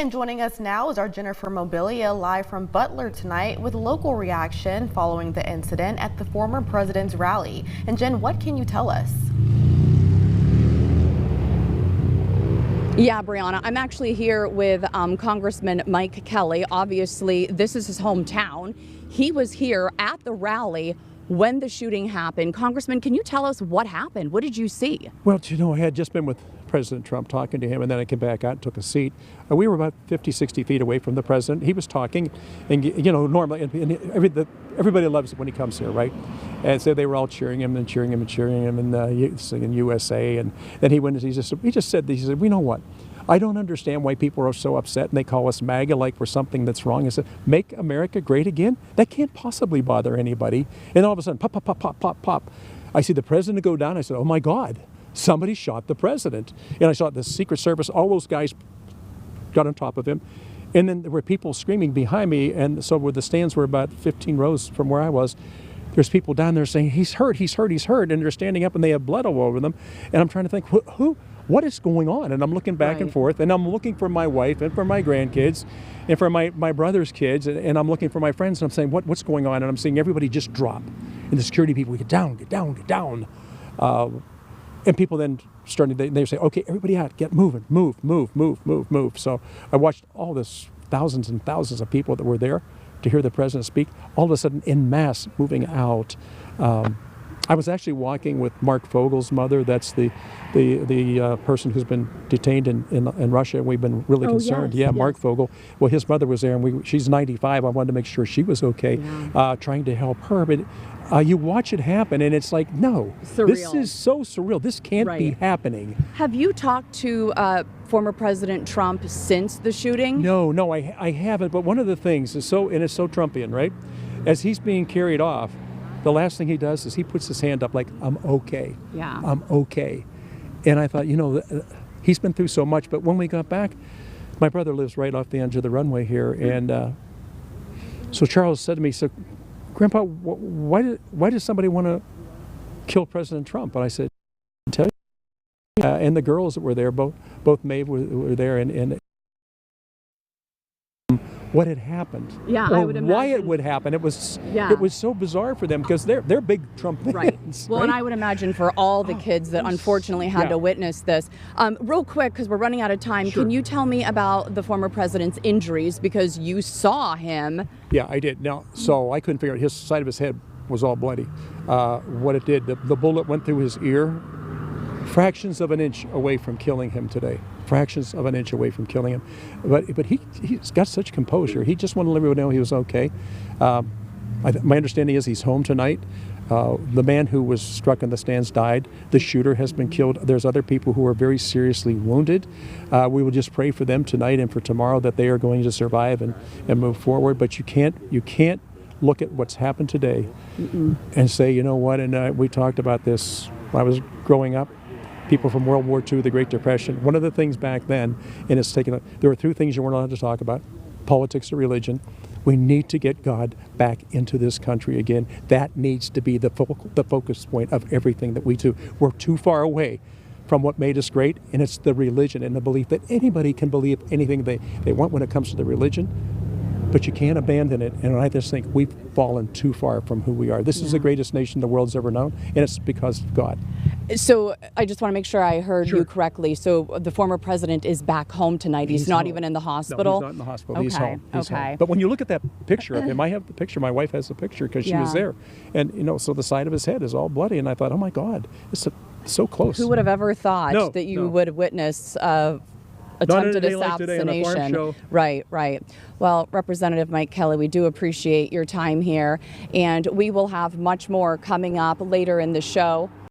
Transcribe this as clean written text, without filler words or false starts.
And joining us now is our Jennifer Mobilia, live from Butler tonight with local reaction following the incident at the former president's rally. And Jen, what can you tell us? Yeah, Brianna, I'm actually here with Congressman Mike Kelly. Obviously, this is his hometown. He was here at the rally when the shooting happened. Congressman, can you tell us what happened? What did you see? Well, I had just been with President Trump talking to him, and then I came back out and took a seat. We were about 50, 60 feet away from the president. He was talking, and normally, everybody loves it when he comes here, right? And so they were all cheering him and cheering him and cheering him and singing USA. And then he just said, you know what? I don't understand why people are so upset and they call us MAGA like we're something that's wrong. I said, make America great again? That can't possibly bother anybody. And all of a sudden, pop, pop, pop, pop, pop, pop. I see the president go down. I said, oh my God, somebody shot the president. And I saw the Secret Service, all those guys got on top of him. And then there were people screaming behind me. And so where the stands were about 15 rows from where I was, there's people down there saying, he's hurt, he's hurt, he's hurt. And they're standing up and they have blood all over them. And I'm trying to think, what is going on? And I'm looking back and forth, and I'm looking for my wife and for my grandkids and for my brother's kids, and I'm looking for my friends, and I'm saying, what's going on? And I'm seeing everybody just drop. And the security people, get down, get down, get down. And people then they say, okay, everybody out, get moving, move, move, move, move, move. So I watched all this, thousands and thousands of people that were there to hear the president speak, all of a sudden en masse moving out. I was actually walking with Mark Fogel's mother. That's the person who's been detained in Russia, and we've been really concerned. Yes. Mark Fogel. Well, his mother was there, and she's 95. I wanted to make sure she was okay, trying to help her. But you watch it happen, and it's like, no, surreal. This is so surreal. This can't be happening. Have you talked to former President Trump since the shooting? No, I haven't. But one of the things is it's so Trumpian, right? As he's being carried off, the last thing he does is he puts his hand up like, I'm okay. Yeah. I'm okay. And I thought, he's been through so much. But when we got back, my brother lives right off the edge of the runway here. And so Charles said to me, so, Grandpa, why does somebody want to kill President Trump? And I said, I'll tell you. And the girls that were there, both Maeve were there, and what had happened, I would imagine why it would happen. It was so bizarre for them because they're big Trump fans. Well, and I would imagine for all the kids that unfortunately had to witness this. Real quick, because we're running out of time, can you tell me about the former president's injuries, because you saw him? Yeah, I did. Now, so I couldn't figure out, his side of his head was all bloody. What it did, the bullet went through his ear, fractions of an inch away from killing him today. Fractions of an inch away from killing him. But he's got such composure. He just wanted to let everyone know he was okay. My understanding is he's home tonight. The man who was struck in the stands died. The shooter has been killed. There's other people who are very seriously wounded. We will just pray for them tonight and for tomorrow that they are going to survive and move forward. But you can't look at what's happened today and say, you know what, and we talked about this when I was growing up. People from World War II, the Great Depression. One of the things back then, and it's taken, there were three things you weren't allowed to talk about: politics or religion. We need to get God back into this country again. That needs to be the focus point of everything that we do. We're too far away from what made us great, and it's the religion and the belief that anybody can believe anything they want when it comes to the religion. But you can't abandon it, and I just think we've fallen too far from who we are. This is the greatest nation the world's ever known, and it's because of God. So I just want to make sure I heard you correctly. So the former president is back home tonight. He's not even in the hospital? No, he's not in the hospital. He's home. He's home. But when you look at that picture of him, I have the picture. My wife has the picture because she was there. And, so the side of his head is all bloody, and I thought, oh, my God, it's so close. Who would have ever thought that you would witness attempted assassination? Like Right. Well, Representative Mike Kelly, we do appreciate your time here, and we will have much more coming up later in the show.